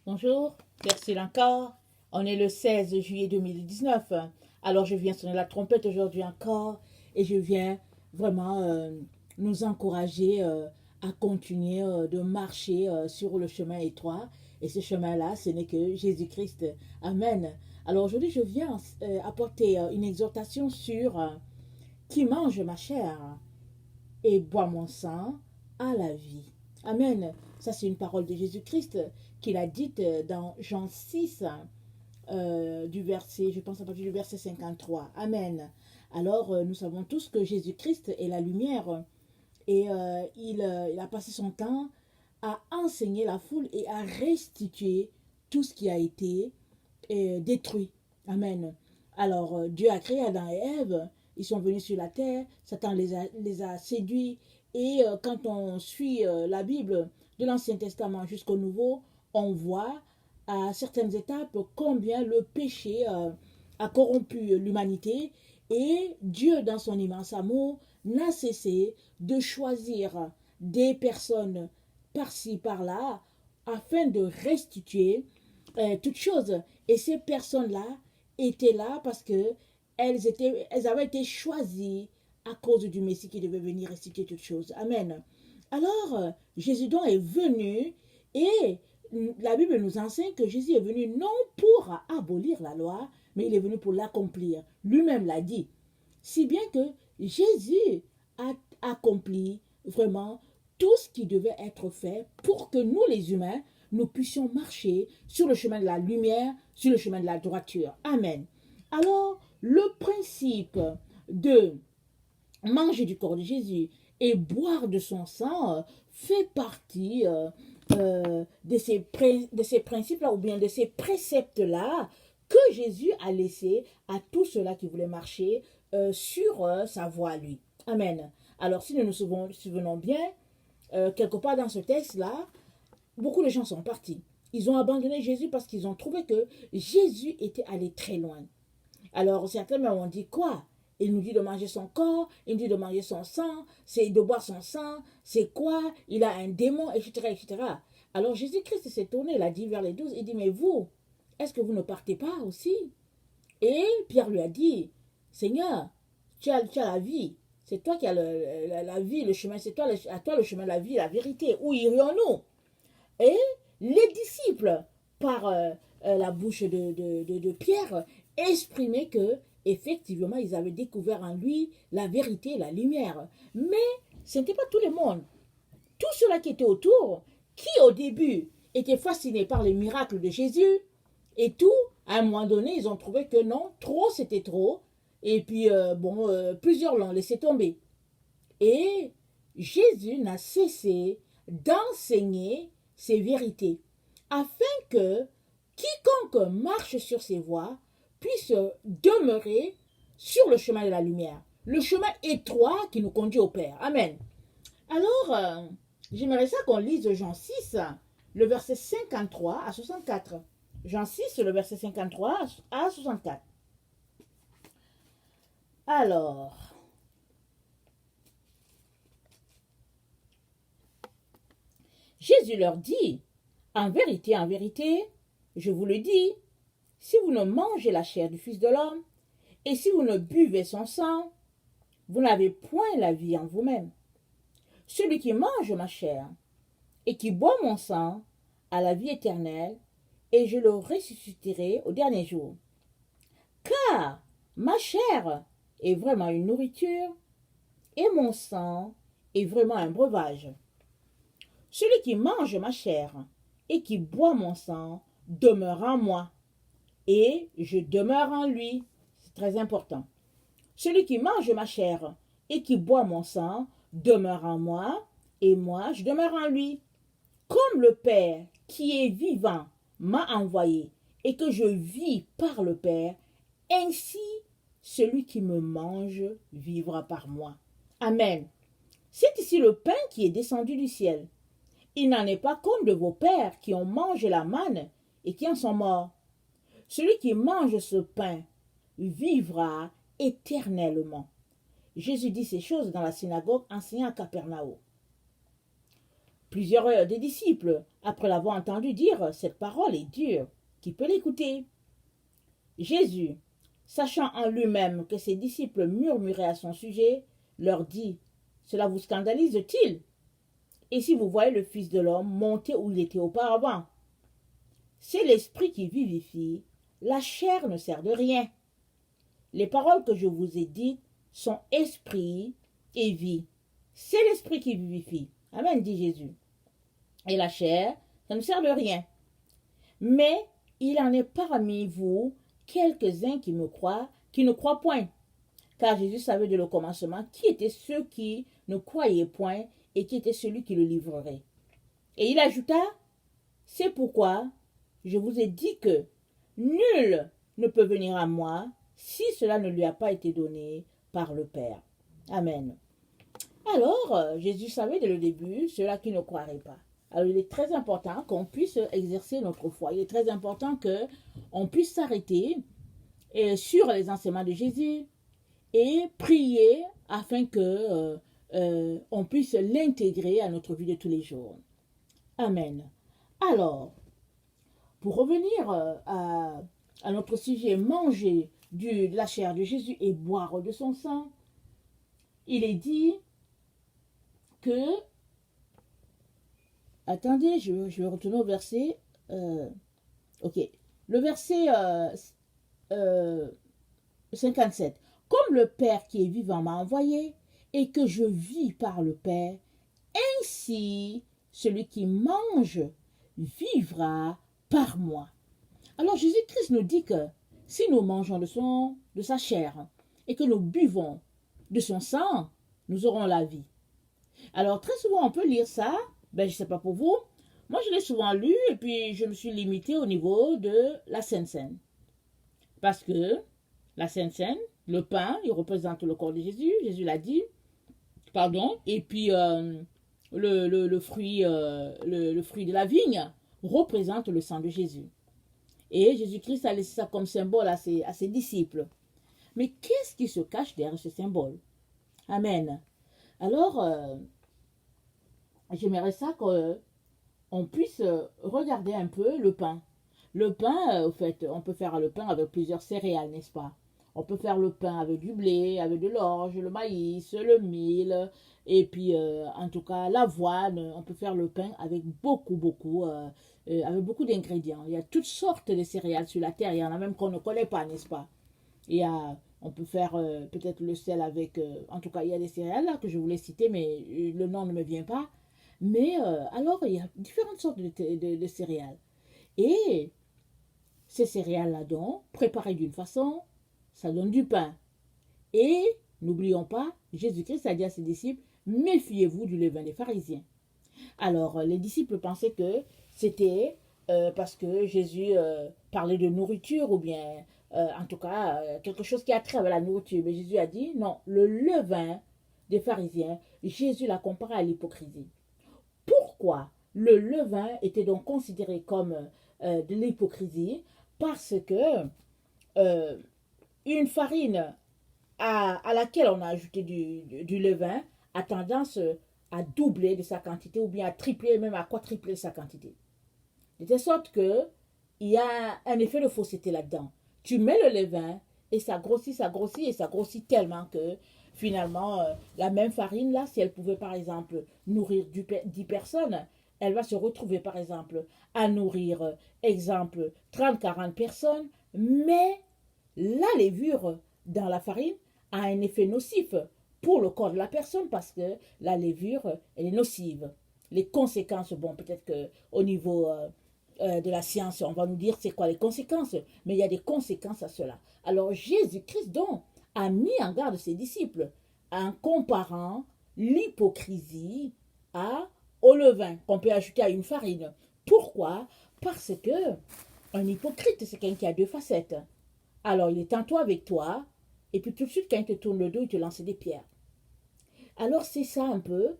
Bonjour, merci encore. On est le 16 juillet 2019. Alors je viens sonner la trompette aujourd'hui encore et je viens vraiment nous encourager à continuer de marcher sur le chemin étroit. Et ce chemin-là, ce n'est que Jésus-Christ. Amen. Alors aujourd'hui, je viens apporter une exhortation sur qui mange ma chair et boit mon sang à la vie. Amen. Ça, c'est une parole de Jésus-Christ qu'il a dite dans Jean 6, du verset, je pense à partir du verset 53. Amen. Alors, nous savons tous que Jésus-Christ est la lumière et il a passé son temps à enseigner la foule et à restituer tout ce qui a été détruit. Amen. Alors, Dieu a créé Adam et Ève, ils sont venus sur la terre, Satan les a séduits, et quand on suit la Bible de l'Ancien Testament jusqu'au Nouveau, on voit à certaines étapes combien le péché a corrompu l'humanité, et Dieu, dans son immense amour, n'a cessé de choisir des personnes par-ci, par-là, afin de restituer toutes choses. Et ces personnes-là étaient là parce que elles avaient été choisies à cause du Messie qui devait venir restituer toutes choses. Amen. Alors, Jésus donc est venu et la Bible nous enseigne que Jésus est venu non pour abolir la loi, mais il est venu pour l'accomplir. Lui-même l'a dit. Si bien que Jésus a accompli vraiment tout ce qui devait être fait pour que nous, les humains, nous puissions marcher sur le chemin de la lumière, sur le chemin de la droiture. Amen. Alors, le principe de manger du corps de Jésus et boire de son sang fait partie de ces principes-là ou bien de ces préceptes-là que Jésus a laissé à tous ceux-là qui voulaient marcher sur sa voie à lui. Amen. Alors, si nous nous souvenons bien, quelque part dans ce texte-là, beaucoup de gens sont partis. Ils ont abandonné Jésus parce qu'ils ont trouvé que Jésus était allé très loin. Alors certains m'ont dit quoi? Il nous dit de manger son corps, il nous dit de manger son sang, c'est de boire son sang, c'est quoi? Il a un démon, etc., etc. Alors Jésus-Christ s'est tourné, il a dit vers les 12, il dit, mais vous, est-ce que vous ne partez pas aussi? Et Pierre lui a dit, Seigneur, tu as la vie, c'est toi qui as la vie, le chemin, c'est toi, à toi le chemin, la vie, la vérité. Où irions-nous? Et les disciples, par la bouche de Pierre, exprimaient que effectivement ils avaient découvert en lui la vérité, la lumière. Mais ce n'était pas tout le monde. Tous ceux-là qui étaient autour, qui au début étaient fascinés par les miracles de Jésus, et tout, à un moment donné, ils ont trouvé que non, trop c'était trop. Et puis, plusieurs l'ont laissé tomber. Et Jésus n'a cessé d'enseigner ces vérités, afin que quiconque marche sur ces voies puisse demeurer sur le chemin de la lumière, le chemin étroit qui nous conduit au Père. Amen. Alors, j'aimerais ça qu'on lise Jean 6, le verset 53 à 64. Jean 6, le verset 53 à 64. Alors, Jésus leur dit, en vérité, je vous le dis, si vous ne mangez la chair du Fils de l'homme, et si vous ne buvez son sang, vous n'avez point la vie en vous-même. Celui qui mange ma chair et qui boit mon sang a la vie éternelle, et je le ressusciterai au dernier jour. Car ma chair est vraiment une nourriture, et mon sang est vraiment un breuvage. Celui qui mange ma chair et qui boit mon sang demeure en moi, et je demeure en lui. C'est très important. Celui qui mange ma chair et qui boit mon sang demeure en moi, et moi je demeure en lui. Comme le Père qui est vivant m'a envoyé, et que je vis par le Père, ainsi celui qui me mange vivra par moi. Amen. C'est ici le pain qui est descendu du ciel. Il n'en est pas comme de vos pères qui ont mangé la manne et qui en sont morts. Celui qui mange ce pain vivra éternellement. Jésus dit ces choses dans la synagogue enseignant à Capernaum. Plusieurs des disciples, après l'avoir entendu dire, cette parole est dure, qui peut l'écouter? Jésus, sachant en lui-même que ses disciples murmuraient à son sujet, leur dit, cela vous scandalise-t-il? Et si vous voyez le Fils de l'homme monter où il était auparavant? C'est l'esprit qui vivifie, la chair ne sert de rien. Les paroles que je vous ai dites sont esprit et vie. C'est l'esprit qui vivifie. Amen, dit Jésus. Et la chair, ça ne sert de rien. Mais il en est parmi vous quelques-uns qui ne croient point. Car Jésus savait dès le commencement qui étaient ceux qui ne croyaient point et qui était celui qui le livrerait. Et il ajouta, c'est pourquoi je vous ai dit que nul ne peut venir à moi si cela ne lui a pas été donné par le Père. Amen. Alors, Jésus savait dès le début ceux-là qui ne croiraient pas. Alors, il est très important qu'on puisse exercer notre foi. Il est très important qu'on puisse s'arrêter sur les enseignements de Jésus et prier afin que on puisse l'intégrer à notre vie de tous les jours. Amen. Alors, pour revenir à notre sujet, manger de la chair de Jésus et boire de son sang, il est dit que, attendez, je vais retourner au verset, ok, le verset 57. Comme le Père qui est vivant m'a envoyé et que je vis par le Père, ainsi celui qui mange vivra par moi. Alors Jésus-Christ nous dit que si nous mangeons de sa chair et que nous buvons de son sang, nous aurons la vie. Alors très souvent on peut lire ça, je ne sais pas pour vous, moi je l'ai souvent lu et puis je me suis limitée au niveau de la Sainte Seine. Parce que la Sainte Seine, le pain, il représente le corps de Jésus, Jésus l'a dit, pardon, et puis le fruit de la vigne représente le sang de Jésus. Et Jésus-Christ a laissé ça comme symbole à ses disciples. Mais qu'est-ce qui se cache derrière ce symbole? Amen. Alors, j'aimerais ça qu'on puisse regarder un peu le pain. Le pain, au fait, on peut faire le pain avec plusieurs céréales, n'est-ce pas? On peut faire le pain avec du blé, avec de l'orge, le maïs, le mil, et puis en tout cas l'avoine. On peut faire le pain avec beaucoup d'ingrédients. Il y a toutes sortes de céréales sur la terre. Il y en a même qu'on ne connaît pas, n'est-ce pas? On peut faire peut-être le sel avec... en tout cas, il y a des céréales là que je voulais citer, mais le nom ne me vient pas. Mais alors, il y a différentes sortes de céréales. Et ces céréales-là, donc, préparées d'une façon, ça donne du pain. Et, n'oublions pas, Jésus-Christ a dit à ses disciples, méfiez-vous du levain des pharisiens. Alors, les disciples pensaient que c'était parce que Jésus parlait de nourriture ou bien, en tout cas, quelque chose qui a trait avec la nourriture. Mais Jésus a dit, non, le levain des pharisiens, Jésus l'a comparé à l'hypocrisie. Pourquoi le levain était donc considéré comme de l'hypocrisie? Parce que une farine à laquelle on a ajouté du levain a tendance à doubler de sa quantité ou bien à tripler, même à quadrupler sa quantité. De telle sorte qu'il y a un effet de fausseté là-dedans. Tu mets le levain et ça grossit et ça grossit tellement que finalement, la même farine là, si elle pouvait par exemple nourrir 10 personnes, elle va se retrouver par exemple à nourrir, exemple, 30-40 personnes, mais la levure dans la farine a un effet nocif pour le corps de la personne parce que la levure, elle est nocive. Les conséquences, bon, peut-être qu'au niveau de la science, on va nous dire c'est quoi les conséquences, mais il y a des conséquences à cela. Alors Jésus-Christ, donc, a mis en garde ses disciples en comparant l'hypocrisie au levain qu'on peut ajouter à une farine. Pourquoi? Parce que un hypocrite, c'est quelqu'un qui a deux facettes. Alors, il est tantôt avec toi, et puis tout de suite, quand il te tourne le dos, il te lance des pierres. Alors, c'est ça un peu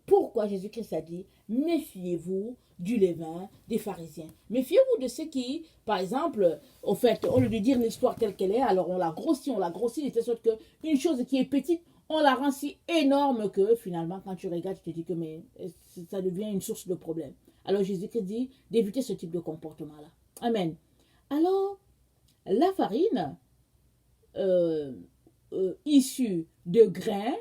pourquoi Jésus-Christ a dit, méfiez-vous du levain des pharisiens. Méfiez-vous de ceux qui, par exemple, au fait, au lieu de dire l'histoire telle qu'elle est, alors on la grossit, de telle sorte qu'une chose qui est petite, on la rend si énorme que finalement, quand tu regardes, tu te dis que mais, ça devient une source de problème. Alors Jésus-Christ dit d'éviter ce type de comportement-là. Amen. Alors, la farine issue de grains,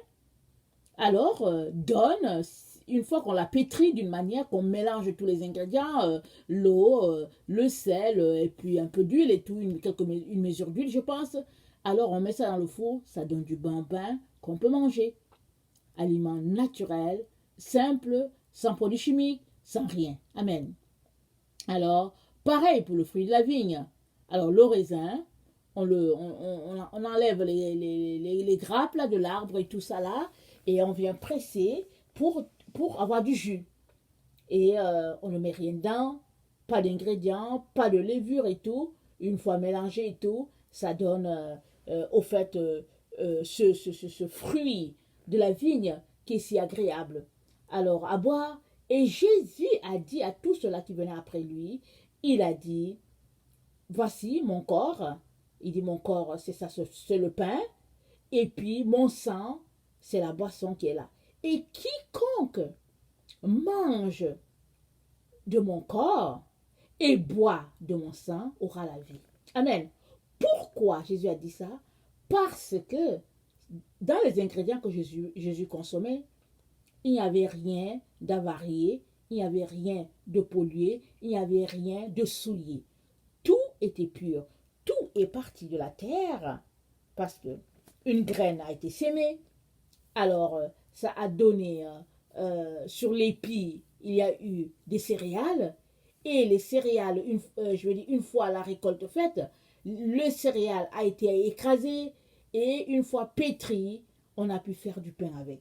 alors donne, une fois qu'on la pétrit d'une manière, qu'on mélange tous les ingrédients, l'eau, le sel, et puis un peu d'huile et tout, une mesure d'huile, je pense. Alors on met ça dans le four, ça donne du bambin qu'on peut manger. Aliment naturel, simple, sans produits chimiques, sans rien. Amen. Alors, pareil pour le fruit de la vigne. Alors, le raisin, on enlève les grappes là, de l'arbre et tout ça là, et on vient presser pour avoir du jus. Et on ne met rien dedans, pas d'ingrédients, pas de levure et tout. Une fois mélangé et tout, ça donne au fait ce fruit de la vigne qui est si agréable. Alors, à boire. Et Jésus a dit à tous ceux-là qui venaient après lui, il a dit, voici mon corps. Il dit, mon corps, c'est ça, c'est le pain. Et puis, mon sang, c'est la boisson qui est là. Et quiconque mange de mon corps et boit de mon sang aura la vie. Amen. Pourquoi Jésus a dit ça? Parce que dans les ingrédients que Jésus consommait, il n'y avait rien d'avarié, il n'y avait rien de pollué, il n'y avait rien de souillé. Tout était pur. Tout est parti de la terre parce que une graine a été sémée. Alors, ça a donné sur l'épi, il y a eu des céréales. Et les céréales, je veux dire, une fois la récolte faite, le céréal a été écrasé et une fois pétri, on a pu faire du pain avec.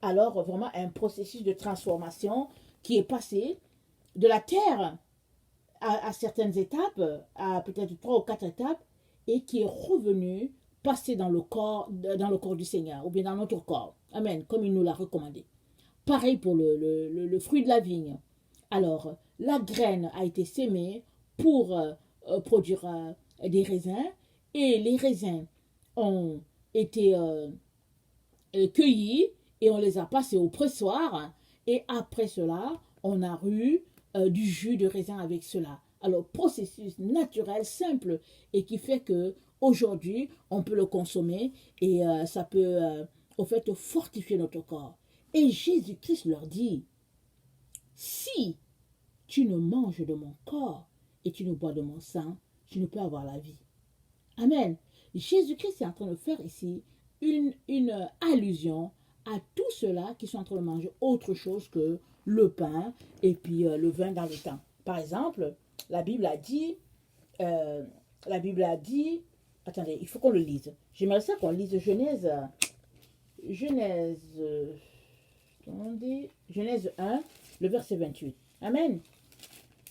Alors, vraiment, un processus de transformation qui est passé de la terre à certaines étapes, à peut-être 3 ou 4 étapes, et qui est revenu passer dans le corps du Seigneur, ou bien dans notre corps. Amen, comme il nous l'a recommandé. Pareil pour le fruit de la vigne. Alors, la graine a été sémée pour produire des raisins, et les raisins ont été cueillis, et on les a passés au pressoir, et après cela, on a eu du jus de raisin avec cela. Alors, processus naturel, simple, et qui fait que aujourd'hui, on peut le consommer, et ça peut, au fait, fortifier notre corps. Et Jésus-Christ leur dit, si tu ne manges de mon corps et tu ne bois de mon sang, tu ne peux avoir la vie. Amen. Jésus-Christ est en train de faire ici une allusion à tous ceux-là qui sont en train de manger autre chose que le pain et puis le vin dans le temps. Par exemple, la Bible a dit, attendez, il faut qu'on le lise. J'aimerais ça qu'on lise Genèse 1, le verset 28. Amen.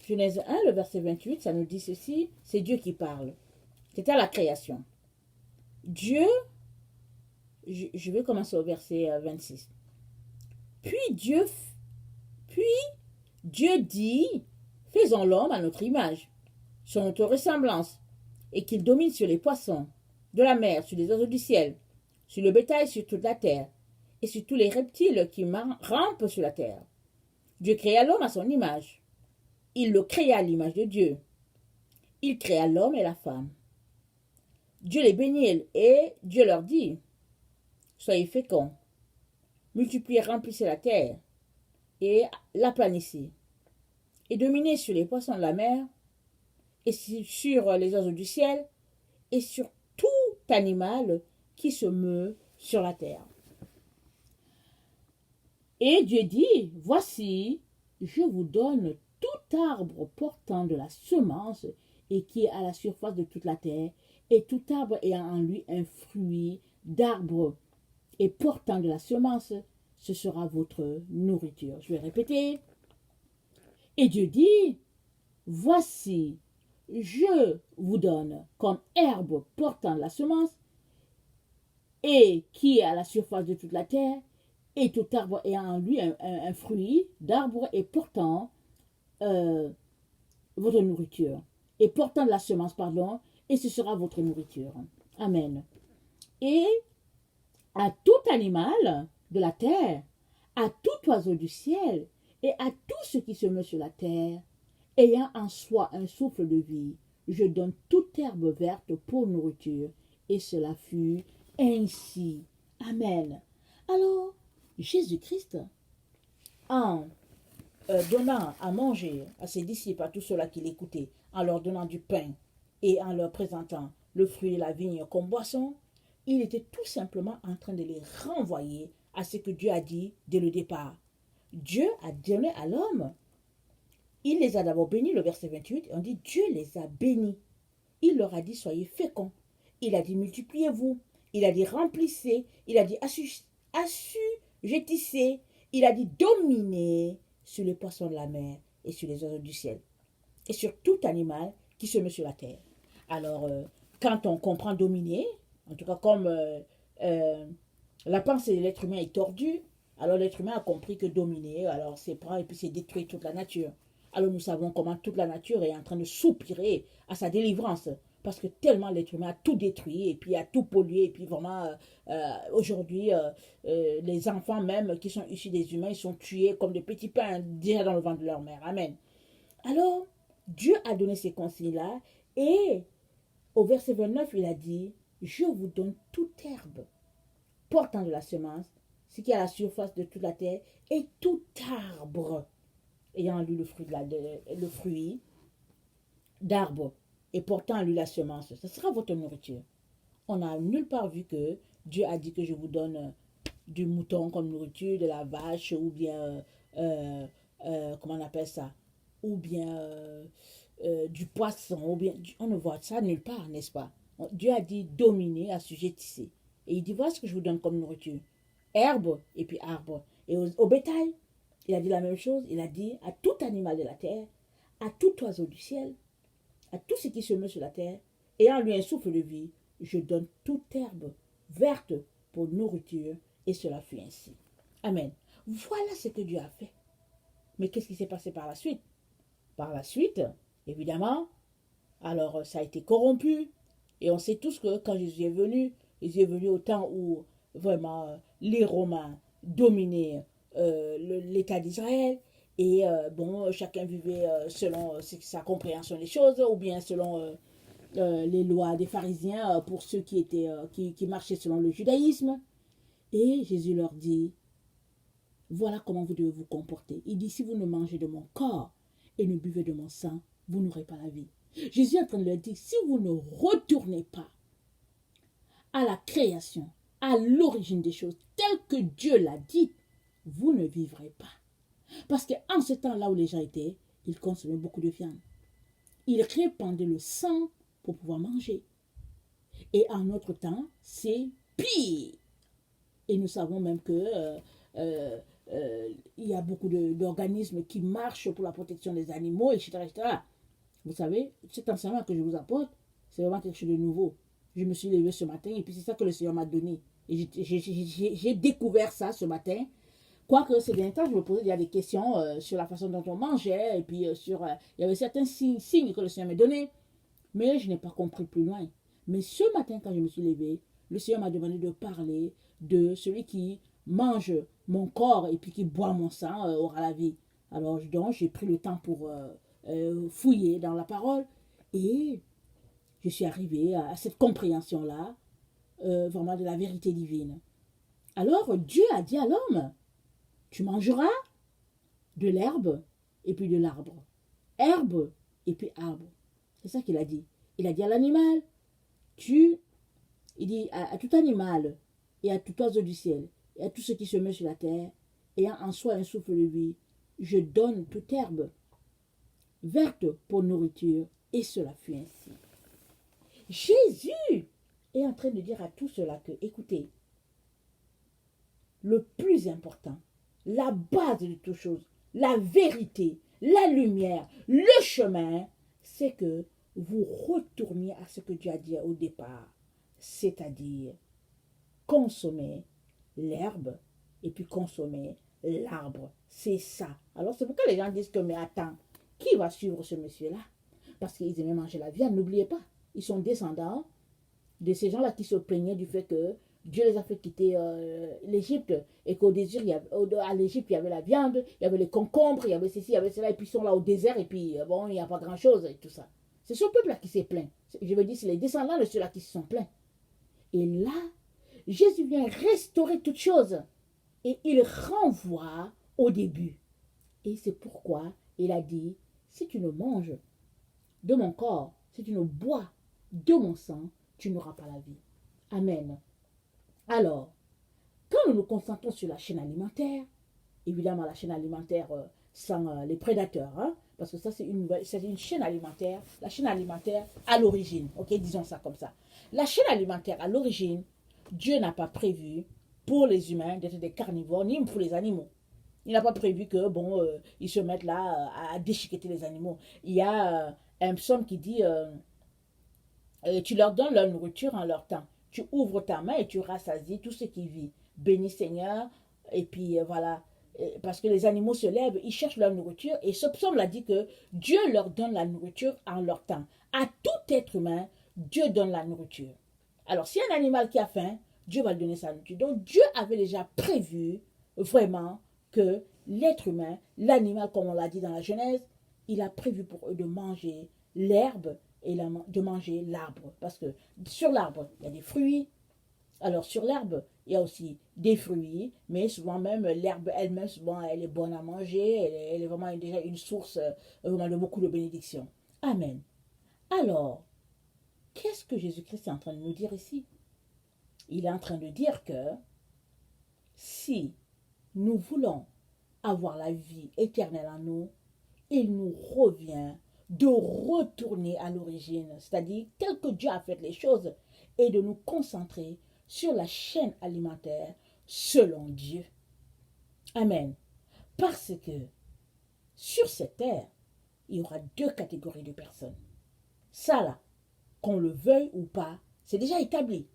Genèse 1, le verset 28, ça nous dit ceci, c'est Dieu qui parle. C'est à la création. Dieu, je vais commencer au verset 26. Puis Dieu dit, faisons l'homme à notre image, sur notre ressemblance, et qu'il domine sur les poissons de la mer, sur les oiseaux du ciel, sur le bétail, sur toute la terre, et sur tous les reptiles qui rampent sur la terre. Dieu créa l'homme à son image. Il le créa à l'image de Dieu. Il créa l'homme et la femme. Dieu les bénit et Dieu leur dit, soyez féconds, multipliez, remplissez la terre et l'aplanissez, et dominez sur les poissons de la mer, et sur les oiseaux du ciel, et sur tout animal qui se meut sur la terre. Et Dieu dit, voici, je vous donne tout arbre portant de la semence et qui est à la surface de toute la terre, et tout arbre ayant en lui un fruit d'arbre et portant de la semence, ce sera votre nourriture. Je vais répéter. Et Dieu dit, voici, je vous donne comme herbe portant de la semence et qui est à la surface de toute la terre, et tout arbre ayant en lui un fruit d'arbre et portant votre nourriture. Et portant de la semence, pardon, et ce sera votre nourriture. Amen. Et à tout animal de la terre, à tout oiseau du ciel, et à tout ce qui se meut sur la terre, ayant en soi un souffle de vie, je donne toute herbe verte pour nourriture. Et cela fut ainsi. Amen. Alors, Jésus-Christ, en donnant à manger à ses disciples, à tous ceux-là qui l'écoutaient, en leur donnant du pain et en leur présentant le fruit de la vigne comme boisson, il était tout simplement en train de les renvoyer à ce que Dieu a dit dès le départ. Dieu a donné à l'homme. Il les a d'abord bénis, le verset 28, on dit Dieu les a bénis. Il leur a dit soyez féconds. Il a dit multipliez-vous. Il a dit remplissez. Il a dit assujettissez. Il a dit dominez sur les poissons de la mer et sur les oiseaux du ciel. Et sur tout animal qui se met sur la terre. Alors, quand on comprend dominer, en tout cas comme la pensée de l'être humain est tordue, alors l'être humain a compris que dominer, alors c'est prendre et puis c'est détruire toute la nature. Alors nous savons comment toute la nature est en train de soupirer à sa délivrance. Parce que tellement l'être humain a tout détruit et puis a tout pollué. Et puis vraiment, aujourd'hui, les enfants même qui sont issus des humains, ils sont tués comme des petits pains déjà dans le ventre de leur mère. Amen. Alors, Dieu a donné ces consignes-là. Et au verset 29, il a dit, je vous donne toute herbe portant de la semence, ce qui est à la surface de toute la terre, et tout arbre ayant lu le fruit d'arbre et portant en lui la semence, ce sera votre nourriture. On n'a nulle part vu que Dieu a dit que je vous donne du mouton comme nourriture, de la vache, ou bien, comment on appelle ça, ou bien du poisson, ou bien, on ne voit ça nulle part, n'est-ce pas? Dieu a dit dominer, assujettissez. Et il dit, voilà ce que je vous donne comme nourriture. Herbe et puis arbre. Et au bétail, il a dit la même chose. Il a dit à tout animal de la terre, à tout oiseau du ciel, à tout ce qui se meut sur la terre, et en lui un souffle de vie, je donne toute herbe verte pour nourriture, et cela fut ainsi. Amen. Voilà ce que Dieu a fait. Mais qu'est-ce qui s'est passé par la suite? Par la suite, évidemment, alors ça a été corrompu, et on sait tous que quand Jésus est venu au temps où vraiment les Romains dominaient l'État d'Israël, et bon, chacun vivait selon sa compréhension des choses, ou bien selon les lois des pharisiens pour ceux qui marchaient selon le judaïsme. Et Jésus leur dit, voilà comment vous devez vous comporter. Il dit, si vous ne mangez de mon corps et ne buvez de mon sang, vous n'aurez pas la vie. Jésus est en train de leur dire, si vous ne retournez pas à la création, à l'origine des choses, telles que Dieu l'a dit, vous ne vivrez pas. Parce qu'en ce temps-là où les gens étaient, ils consommaient beaucoup de viande. Ils répandaient le sang pour pouvoir manger. Et en notre temps, c'est pire. Et nous savons même que il y a beaucoup d'organismes qui marchent pour la protection des animaux, etc., etc. Vous savez, cet enseignement que je vous apporte, c'est vraiment quelque chose de nouveau. Je me suis levée ce matin et puis c'est ça que le Seigneur m'a donné. Et j'ai découvert ça ce matin. Quoique ces derniers temps, je me posais déjà des questions sur la façon dont on mangeait et puis il y avait certains signes que le Seigneur m'a donnés. Mais je n'ai pas compris plus loin. Mais ce matin, quand je me suis levée, le Seigneur m'a demandé de parler de celui qui mange mon corps et puis qui boit mon sang aura la vie. Alors donc, j'ai pris le temps pour fouiller dans la parole et je suis arrivée à cette compréhension-là, vraiment de la vérité divine. Alors Dieu a dit à l'homme, tu mangeras de l'herbe et puis de l'arbre. Herbe et puis arbre. C'est ça qu'il a dit. Il a dit à l'animal, il dit à tout animal et à tout oiseau du ciel et à tout ce qui se met sur la terre, ayant en soi un souffle de vie, je donne toute herbe verte pour nourriture, et cela fut ainsi. Jésus est en train de dire à tout cela que, écoutez, le plus important, la base de toute chose, la vérité, la lumière, le chemin, c'est que vous retourniez à ce que Dieu a dit au départ, c'est-à-dire consommer l'herbe et puis consommer l'arbre. C'est ça. Alors c'est pourquoi les gens disent que, mais attends, qui va suivre ce monsieur-là? Parce qu'ils aimaient manger la viande, n'oubliez pas. Ils sont descendants de ces gens-là qui se plaignaient du fait que Dieu les a fait quitter l'Égypte et qu'au désir, à l'Égypte, il y avait la viande, il y avait les concombres, il y avait ceci, il y avait cela, et puis ils sont là au désert, et puis bon, il n'y a pas grand-chose et tout ça. C'est ce peuple-là qui s'est plaint. Je veux dire, c'est les descendants de ceux-là qui se sont plaints. Et là, Jésus vient restaurer toutes choses et il renvoie au début. Et c'est pourquoi il a dit, si tu ne manges de mon corps, si tu ne bois de mon sang, tu n'auras pas la vie. Amen. Alors, quand nous nous concentrons sur la chaîne alimentaire, évidemment la chaîne alimentaire sans les prédateurs, hein, parce que ça c'est une chaîne alimentaire, la chaîne alimentaire à l'origine, ok, disons ça comme ça. La chaîne alimentaire à l'origine, Dieu n'a pas prévu pour les humains d'être des carnivores, ni pour les animaux. Il n'a pas prévu que, bon, ils se mettent là à déchiqueter les animaux. Il y a un psaume qui dit, tu leur donnes leur nourriture en leur temps. Tu ouvres ta main et tu rassasies tout ce qui vit. Bénis Seigneur, et puis voilà. Parce que les animaux se lèvent, ils cherchent leur nourriture, et ce psaume l'a dit que Dieu leur donne la nourriture en leur temps. À tout être humain, Dieu donne la nourriture. Alors, si un animal qui a faim, Dieu va lui donner sa nourriture. Donc, Dieu avait déjà prévu vraiment que l'être humain, l'animal, comme on l'a dit dans la Genèse, il a prévu pour eux de manger l'herbe et de manger l'arbre. Parce que sur l'arbre, il y a des fruits. Alors, sur l'herbe, il y a aussi des fruits, mais souvent même l'herbe elle-même, souvent, elle est bonne à manger. Elle est vraiment déjà une source vraiment de beaucoup de bénédictions. Amen. Alors, qu'est-ce que Jésus-Christ est en train de nous dire ici? Il est en train de dire que si nous voulons avoir la vie éternelle en nous, il nous revient de retourner à l'origine, c'est-à-dire tel que Dieu a fait les choses, et de nous concentrer sur la chaîne alimentaire selon Dieu. Amen. Parce que sur cette terre, il y aura deux catégories de personnes. Ça là, qu'on le veuille ou pas, c'est déjà établi.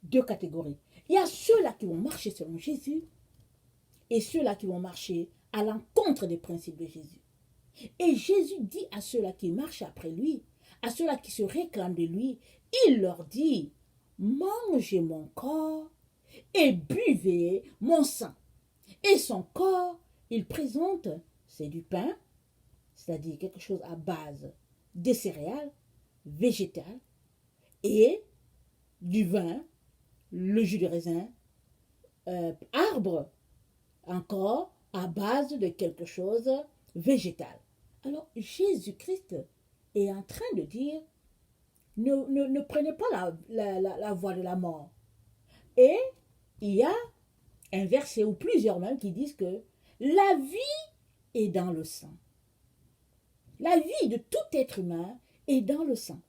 Deux catégories. Il y a ceux-là qui vont marcher selon Jésus et ceux-là qui vont marcher à l'encontre des principes de Jésus. Et Jésus dit à ceux-là qui marchent après lui, à ceux-là qui se réclament de lui, il leur dit, mangez mon corps et buvez mon sang. Et son corps, il présente, c'est du pain, c'est-à-dire quelque chose à base de céréales, végétales, et du vin, le jus de raisin, arbre, encore à base de quelque chose végétal. Alors Jésus-Christ est en train de dire, ne prenez pas la voie de la mort. Et il y a un verset ou plusieurs même qui disent que la vie est dans le sang. La vie de tout être humain est dans le sang.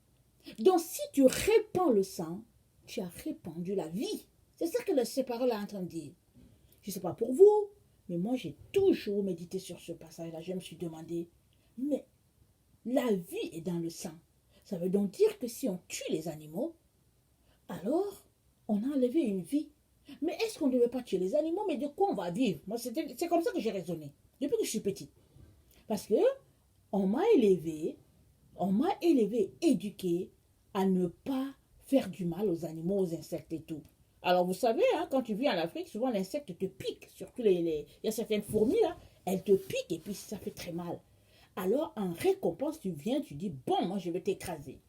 Donc si tu répands le sang, tu as répandu la vie. C'est ça que ces paroles est en train de dire. Je ne sais pas pour vous, mais moi j'ai toujours médité sur ce passage-là. Je me suis demandé, mais la vie est dans le sang. Ça veut donc dire que si on tue les animaux, alors on a enlevé une vie. Mais est-ce qu'on ne devait pas tuer les animaux? Mais de quoi on va vivre? Moi, c'est comme ça que j'ai raisonné, depuis que je suis petite. Parce que on m'a élevé, éduqué à ne pas faire du mal aux animaux, aux insectes et tout. Alors vous savez, hein, quand tu vis en Afrique, souvent l'insecte te pique. Surtout il y a certaines fourmis là, elles te piquent et puis ça fait très mal. Alors en récompense, tu viens, tu dis, bon, moi je vais t'écraser.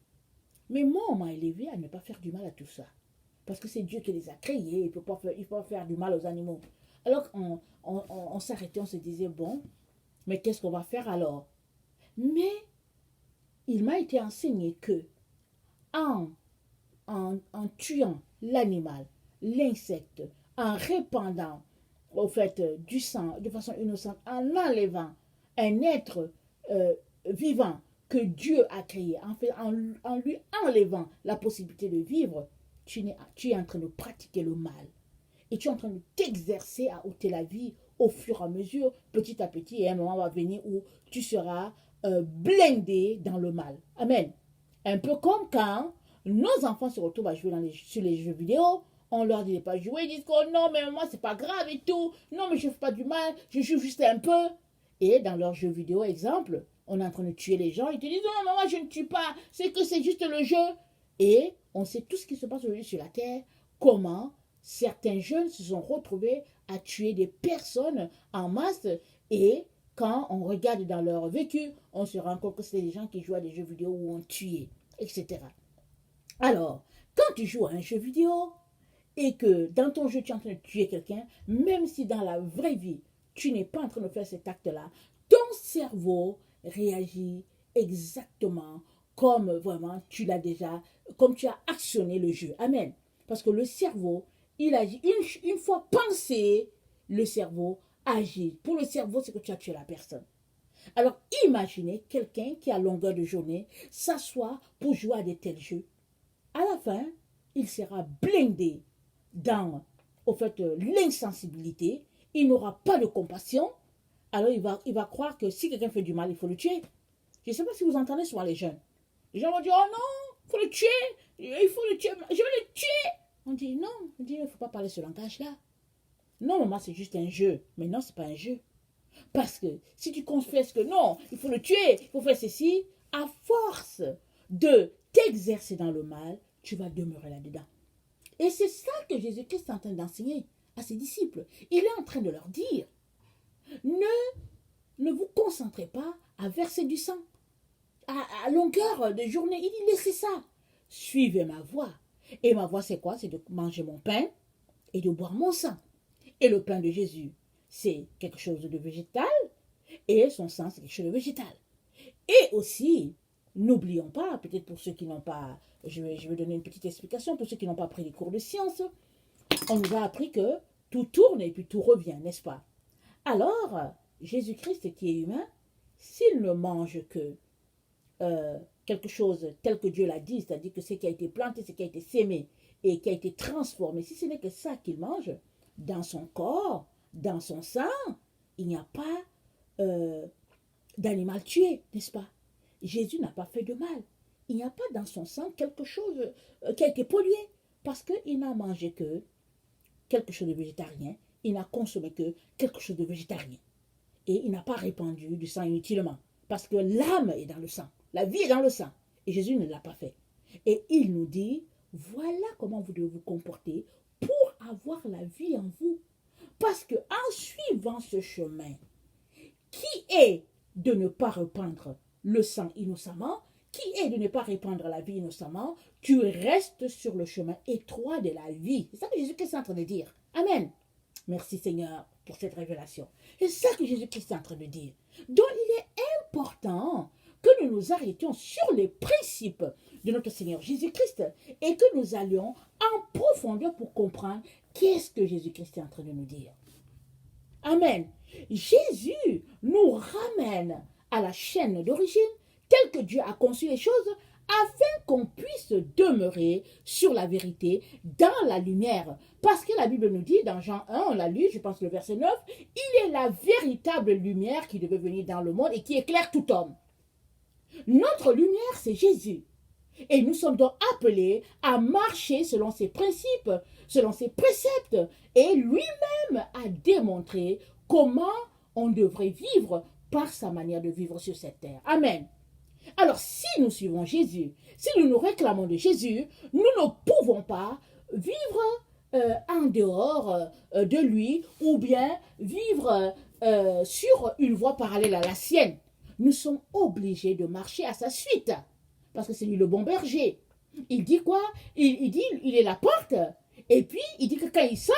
Mais moi, on m'a élevé à ne pas faire du mal à tout ça. Parce que c'est Dieu qui les a créés, il ne peut pas faire du mal aux animaux. Alors on s'arrêtait, on se disait, bon, mais qu'est-ce qu'on va faire alors? Mais il m'a été enseigné que en tuant l'animal, l'insecte, en répandant au fait du sang de façon innocente, en enlevant un être vivant que Dieu a créé, en lui enlevant la possibilité de vivre, tu es en train de pratiquer le mal. Et tu es en train de t'exercer à ôter la vie au fur et à mesure, petit à petit, et un moment va venir où tu seras blindé dans le mal. Amen. Un peu comme quand nos enfants se retrouvent à jouer sur les jeux vidéo, on leur dit de ne pas jouer, ils disent que non, mais moi c'est pas grave et tout, non, mais je ne fais pas du mal, je joue juste un peu. Et dans leurs jeux vidéo, exemple, on est en train de tuer les gens, ils te disent non, moi je ne tue pas, c'est que c'est juste le jeu. Et on sait tout ce qui se passe aujourd'hui sur la terre, comment certains jeunes se sont retrouvés à tuer des personnes en masse et quand on regarde dans leur vécu, on se rend compte que c'est des gens qui jouent à des jeux vidéo où on tué, etc. Alors, quand tu joues à un jeu vidéo et que dans ton jeu tu es en train de tuer quelqu'un, même si dans la vraie vie tu n'es pas en train de faire cet acte-là, ton cerveau réagit exactement comme vraiment tu l'as déjà, comme tu as actionné le jeu. Amen. Parce que le cerveau, il agit. Une fois pensé, le cerveau agit. Pour le cerveau, c'est que tu as tué la personne. Alors imaginez quelqu'un qui à longueur de journée s'assoit pour jouer à de tels jeux. À la fin, il sera blindé dans au fait, l'insensibilité. Il n'aura pas de compassion. Alors il va croire que si quelqu'un fait du mal, il faut le tuer. Je ne sais pas si vous entendez souvent les jeunes. Les gens vont dire, oh non, il faut le tuer, il faut le tuer, je vais le tuer. On dit, non, on dit, il ne faut pas parler ce langage-là. Non, maman, c'est juste un jeu. Mais non, ce n'est pas un jeu. Parce que si tu confesses que non, il faut le tuer, il faut faire ceci, à force de t'exercer dans le mal, tu vas demeurer là-dedans. Et c'est ça que Jésus-Christ est en train d'enseigner à ses disciples. Il est en train de leur dire, ne vous concentrez pas à verser du sang. À longueur de journée, il dit, laissez ça. Suivez ma voie. Et ma voie, c'est quoi? C'est de manger mon pain et de boire mon sang. Et le pain de Jésus, c'est quelque chose de végétal. Et son sang, c'est quelque chose de végétal. Et aussi, n'oublions pas, peut-être pour ceux qui n'ont pas, je vais donner une petite explication, pour ceux qui n'ont pas pris les cours de sciences, on nous a appris que tout tourne et puis tout revient, n'est-ce pas? Alors, Jésus-Christ qui est humain, s'il ne mange que quelque chose tel que Dieu l'a dit, c'est-à-dire que ce qui a été planté, ce qui a été sémé et qui a été transformé, si ce n'est que ça qu'il mange, dans son corps, dans son sang, il n'y a pas d'animal tué, n'est-ce pas? Jésus n'a pas fait de mal. Il n'y a pas dans son sang quelque chose qui a été pollué, parce qu'il n'a mangé que quelque chose de végétarien, il n'a consommé que quelque chose de végétarien. Et il n'a pas répandu du sang inutilement, parce que l'âme est dans le sang, la vie est dans le sang, et Jésus ne l'a pas fait. Et il nous dit, voilà comment vous devez vous comporter pour avoir la vie en vous. Parce que en suivant ce chemin, qui est de ne pas répandre le sang innocemment, qui est de ne pas répandre la vie innocemment, tu restes sur le chemin étroit de la vie. C'est ça que Jésus-Christ est en train de dire. Amen. Merci Seigneur pour cette révélation. C'est ça que Jésus-Christ est en train de dire. Donc il est important que nous nous arrêtions sur les principes de notre Seigneur Jésus-Christ et que nous allions en profondeur pour comprendre qu'est-ce que Jésus-Christ est en train de nous dire. Amen. Jésus nous ramène à la chaîne d'origine telle que Dieu a conçu les choses afin qu'on puisse demeurer sur la vérité dans la lumière. Parce que la Bible nous dit, dans Jean 1, on l'a lu, je pense le verset 9, il est la véritable lumière qui devait venir dans le monde et qui éclaire tout homme. Notre lumière, c'est Jésus. Et nous sommes donc appelés à marcher selon ses principes, selon ses préceptes. Et lui-même a démontré comment on devrait vivre par sa manière de vivre sur cette terre. Amen. Alors, si nous suivons Jésus, si nous nous réclamons de Jésus, nous ne pouvons pas vivre en dehors de lui ou bien vivre sur une voie parallèle à la sienne. Nous sommes obligés de marcher à sa suite parce que c'est lui le bon berger. Il dit quoi? Il dit, il est la porte et puis il dit que quand il sort,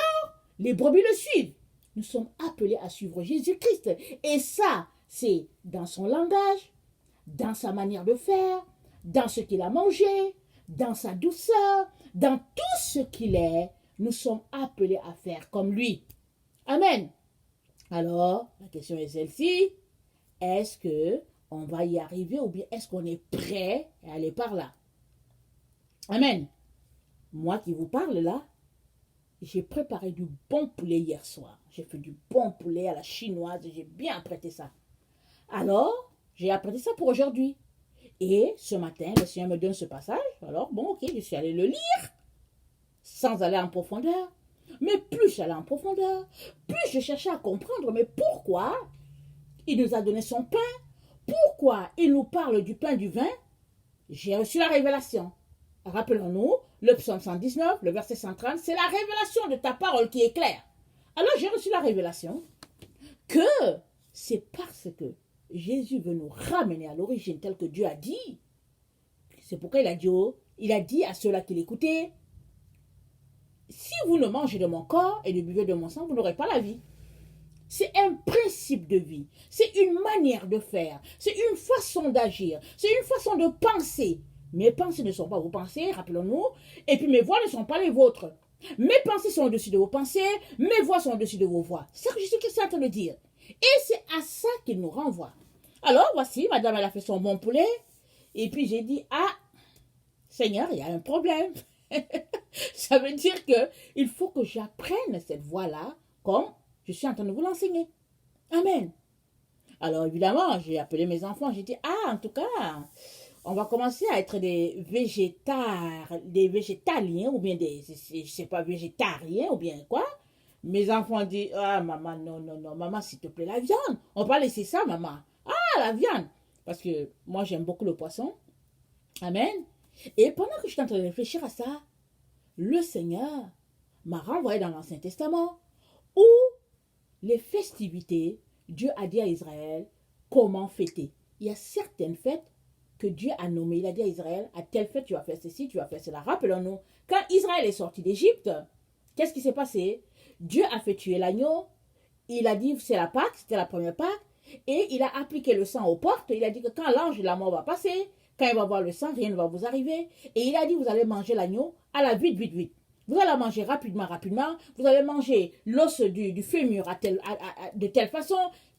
les brebis le suivent. Nous sommes appelés à suivre Jésus-Christ et ça, c'est dans son langage, dans sa manière de faire, dans ce qu'il a mangé, dans sa douceur, dans tout ce qu'il est, nous sommes appelés à faire comme lui. Amen. Alors, la question est celle-ci. Est-ce qu'on va y arriver ou bien est-ce qu'on est prêt à aller par là? Amen. Moi qui vous parle là, j'ai préparé du bon poulet hier soir. J'ai fait du bon poulet à la chinoise et j'ai bien apprêté ça. Alors, j'ai apprêté ça pour aujourd'hui. Et ce matin, le Seigneur me donne ce passage. Alors, bon, ok, je suis allée le lire sans aller en profondeur. Mais plus j'allais en profondeur, plus je cherchais à comprendre. Mais pourquoi il nous a donné son pain? Pourquoi il nous parle du pain, du vin? J'ai reçu la révélation. Rappelons-nous, le psaume 119, le verset 130, c'est la révélation de ta parole qui est claire. Alors j'ai reçu la révélation que c'est parce que Jésus veut nous ramener à l'origine tel que Dieu a dit. C'est pourquoi il a dit à ceux-là qui l'écoutaient, si vous ne mangez de mon corps et ne buvez de mon sang, vous n'aurez pas la vie. C'est un principe de vie, c'est une manière de faire, c'est une façon d'agir, c'est une façon de penser. Mes pensées ne sont pas vos pensées, rappelons-nous, et puis mes voix ne sont pas les vôtres. Mes pensées sont au-dessus de vos pensées, mes voix sont au-dessus de vos voix. C'est ce que Jésus-Christ est en train de dire. Et c'est à ça qu'il nous renvoie. Alors voici, madame, elle a fait son bon poulet, et puis j'ai dit, ah, Seigneur, il y a un problème. Ça veut dire qu'il faut que j'apprenne cette voie-là comme je suis en train de vous l'enseigner. Amen. Alors évidemment, j'ai appelé mes enfants, j'ai dit, ah, en tout cas, on va commencer à être des végétaliens, ou bien je sais pas, végétariens, ou bien quoi. Mes enfants disent, ah, maman, non, non, non, maman, s'il te plaît, la viande. On va laisser ça, maman. Ah, la viande. Parce que moi, j'aime beaucoup le poisson. Amen. Et pendant que je suis en train de réfléchir à ça, le Seigneur m'a renvoyé dans l'Ancien Testament où les festivités, Dieu a dit à Israël comment fêter. Il y a certaines fêtes que Dieu a nommées. Il a dit à Israël, à telle fête tu vas faire ceci, tu vas faire cela. Rappelons-nous, quand Israël est sorti d'Égypte, qu'est-ce qui s'est passé? Dieu a fait tuer l'agneau. Il a dit, c'est la Pâque, c'était la première Pâque. Et il a appliqué le sang aux portes. Il a dit que quand l'ange de la mort va passer, quand il va voir le sang, rien ne va vous arriver. Et il a dit, vous allez manger l'agneau à la vite, vite, vite. Vous allez manger rapidement, rapidement. Vous allez manger l'os du fémur de telle façon.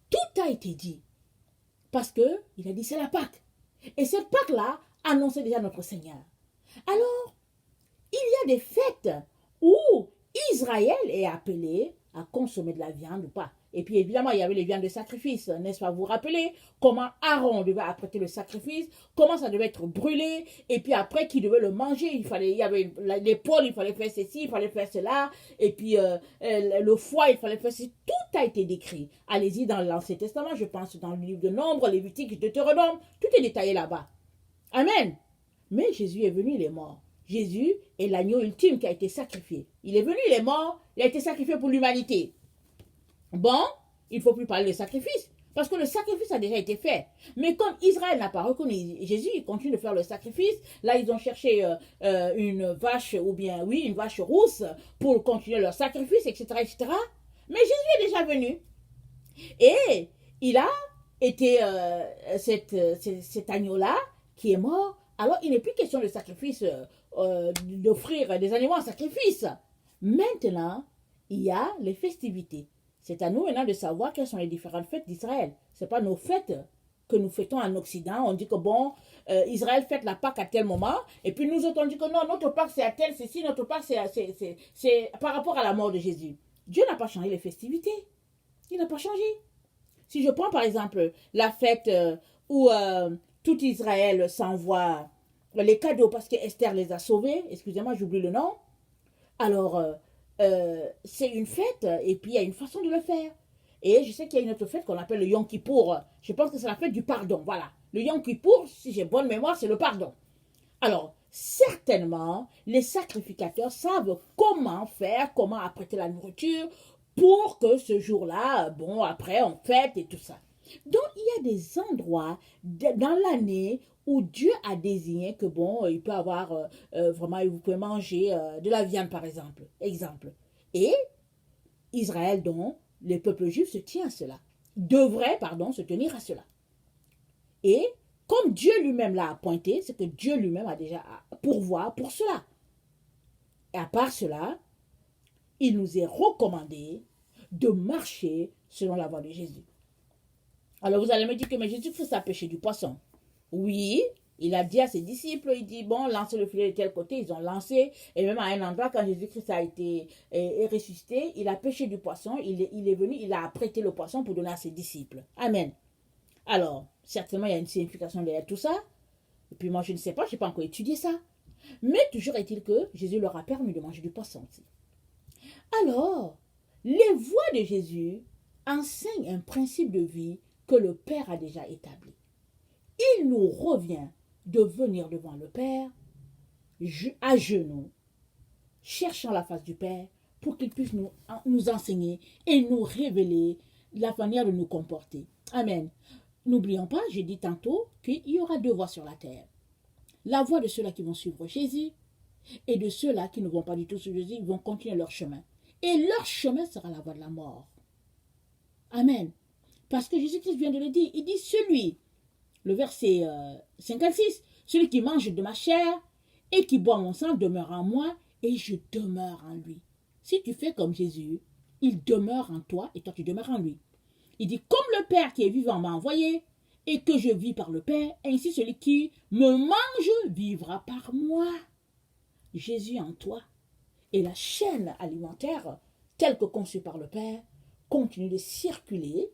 Tout a été dit. Parce que il a dit, c'est la Pâque. Et cette Pâque-là annonçait déjà notre Seigneur. Alors, il y a des fêtes où Israël est appelé à consommer de la viande ou pas. Et puis évidemment, il y avait les viandes de sacrifice, n'est-ce pas? Vous vous rappelez comment Aaron devait apprêter le sacrifice, comment ça devait être brûlé, et puis après, qui devait le manger. Il y avait l'épaule, il fallait faire ceci, il fallait faire cela, et puis le foie, il fallait faire ceci. Tout a été décrit. Allez-y dans l'Ancien Testament, je pense dans le livre de Nombre, Lévitique, Deutéronome, tout est détaillé là-bas. Amen. Mais Jésus est venu, il est mort. Jésus est l'agneau ultime qui a été sacrifié. Il est venu, il est mort, il a été sacrifié pour l'humanité. Bon, il ne faut plus parler de sacrifice, parce que le sacrifice a déjà été fait. Mais comme Israël n'a pas reconnu Jésus, il continue de faire le sacrifice. Là, ils ont cherché une vache, ou bien, oui, une vache rousse, pour continuer leur sacrifice, etc., etc. Mais Jésus est déjà venu. Et il a été cet agneau-là qui est mort. Alors, il n'est plus question de sacrifice, d'offrir des animaux en sacrifice. Maintenant, il y a les festivités. C'est à nous maintenant de savoir quelles sont les différentes fêtes d'Israël. Ce n'est pas nos fêtes que nous fêtons en Occident. On dit que bon, Israël fête la Pâque à tel moment, et puis nous autres on dit que non, notre Pâque c'est à tel, ceci, notre Pâque c'est par rapport à la mort de Jésus. Dieu n'a pas changé les festivités. Il n'a pas changé. Si je prends par exemple la fête où tout Israël s'envoie les cadeaux parce que Esther les a sauvés, excusez-moi, j'oublie le nom. Alors, c'est une fête, et puis il y a une façon de le faire. Et je sais qu'il y a une autre fête qu'on appelle le Yom Kippour. Je pense que c'est la fête du pardon, voilà. Le Yom Kippour, si j'ai bonne mémoire, c'est le pardon. Alors, certainement, les sacrificateurs savent comment faire, comment apprêter la nourriture pour que ce jour-là, bon, après, on fête et tout ça. Donc, il y a des endroits dans l'année où Dieu a désigné que, bon, il peut avoir, vraiment, vous pouvez manger de la viande, par exemple. Exemple. Et Israël, donc, le peuple juif se tient à cela. Devrait, pardon, se tenir à cela. Et comme Dieu lui-même l'a appointé, c'est que Dieu lui-même a déjà pourvoir pour cela. Et à part cela, il nous est recommandé de marcher selon la voie de Jésus. Alors vous allez me dire que mais Jésus-Christ a pêché du poisson. Oui, il a dit à ses disciples, il dit, bon, lancez le filet de tel côté, ils ont lancé, et même à un endroit, quand Jésus-Christ a été ressuscité, il a pêché du poisson, il est venu, il a apprêté le poisson pour donner à ses disciples. Amen. Alors, certainement, il y a une signification derrière tout ça, et puis moi, je ne sais pas, je n'ai pas encore étudié ça. Mais toujours est-il que Jésus leur a permis de manger du poisson aussi. Alors, les voies de Jésus enseignent un principe de vie que le Père a déjà établi. Il nous revient de venir devant le Père à genoux, cherchant la face du Père pour qu'il puisse nous enseigner et nous révéler la manière de nous comporter. Amen. N'oublions pas, j'ai dit tantôt qu'il y aura deux voies sur la terre. La voie de ceux-là qui vont suivre Jésus et de ceux-là qui ne vont pas du tout suivre Jésus, ils vont continuer leur chemin. Et leur chemin sera la voie de la mort. Amen. Parce que Jésus-Christ vient de le dire. Il dit celui, le verset 56, celui qui mange de ma chair et qui boit mon sang demeure en moi et je demeure en lui. Si tu fais comme Jésus, il demeure en toi et toi tu demeures en lui. Il dit comme le Père qui est vivant m'a envoyé et que je vis par le Père, ainsi celui qui me mange vivra par moi. Jésus en toi et la chaîne alimentaire telle que conçue par le Père continue de circuler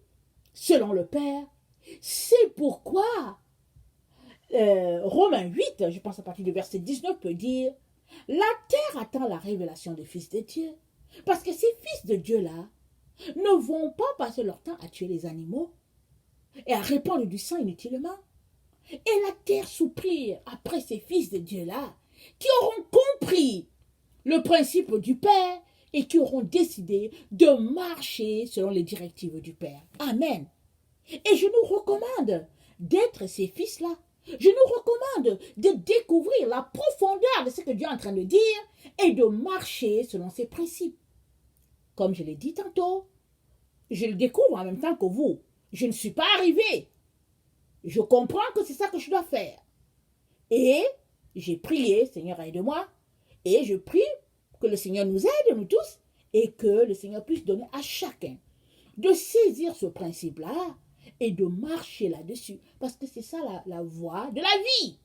selon le Père. C'est pourquoi Romains 8, je pense à partir du verset 19, peut dire la terre attend la révélation des fils de Dieu. Parce que ces fils de Dieu-là ne vont pas passer leur temps à tuer les animaux et à répandre du sang inutilement. Et la terre soupire après ces fils de Dieu-là qui auront compris le principe du Père et qui auront décidé de marcher selon les directives du Père. Amen. Et je nous recommande d'être ces fils-là. Je nous recommande de découvrir la profondeur de ce que Dieu est en train de dire et de marcher selon ses principes. Comme je l'ai dit tantôt, je le découvre en même temps que vous. Je ne suis pas arrivé. Je comprends que c'est ça que je dois faire. Et j'ai prié, Seigneur, aide-moi. Et je prie que le Seigneur nous aide, nous tous, et que le Seigneur puisse donner à chacun de saisir ce principe-là et de marcher là-dessus. Parce que c'est ça la voie de la vie.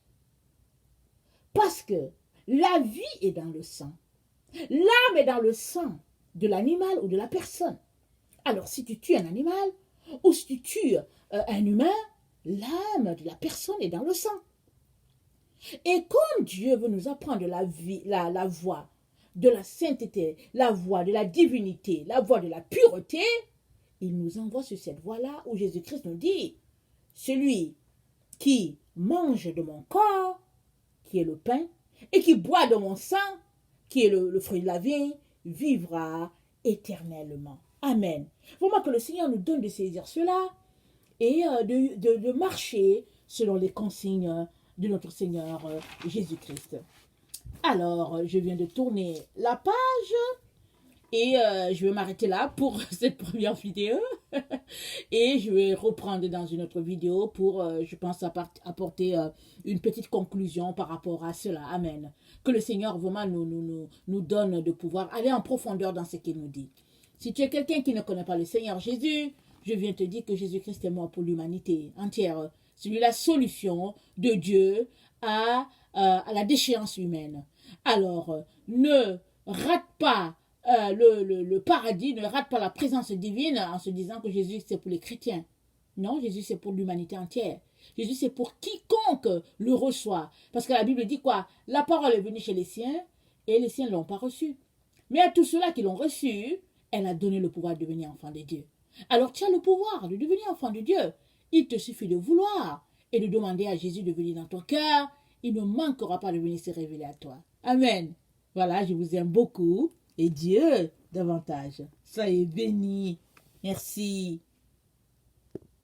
Parce que la vie est dans le sang. L'âme est dans le sang de l'animal ou de la personne. Alors, si tu tues un animal ou si tu tues un humain, l'âme de la personne est dans le sang. Et comme Dieu veut nous apprendre la vie, la voie de la sainteté, la voie de la divinité, la voie de la pureté, il nous envoie sur cette voie-là où Jésus-Christ nous dit, celui qui mange de mon corps, qui est le pain, et qui boit de mon sang, qui est le fruit de la vigne, vivra éternellement. Amen. Vraiment que le Seigneur nous donne de saisir cela et de marcher selon les consignes de notre Seigneur Jésus-Christ. Alors, je viens de tourner la page et je vais m'arrêter là pour cette première vidéo et je vais reprendre dans une autre vidéo pour, je pense, apporter une petite conclusion par rapport à cela. Amen. Que le Seigneur vraiment nous donne de pouvoir aller en profondeur dans ce qu'il nous dit. Si tu es quelqu'un qui ne connaît pas le Seigneur Jésus, je viens te dire que Jésus-Christ est mort pour l'humanité entière. C'est lui la solution de Dieu à la déchéance humaine. Alors, ne rate pas le paradis, ne rate pas la présence divine en se disant que Jésus c'est pour les chrétiens. Non, Jésus c'est pour l'humanité entière. Jésus c'est pour quiconque le reçoit. Parce que la Bible dit quoi? La parole est venue chez les siens et les siens ne l'ont pas reçue. Mais à tous ceux-là qui l'ont reçue, elle a donné le pouvoir de devenir enfant de Dieu. Alors tu as le pouvoir de devenir enfant de Dieu. Il te suffit de vouloir et de demander à Jésus de venir dans ton cœur. Il ne manquera pas de venir se révéler à toi. Amen. Voilà, je vous aime beaucoup et Dieu davantage. Soyez bénis. Merci.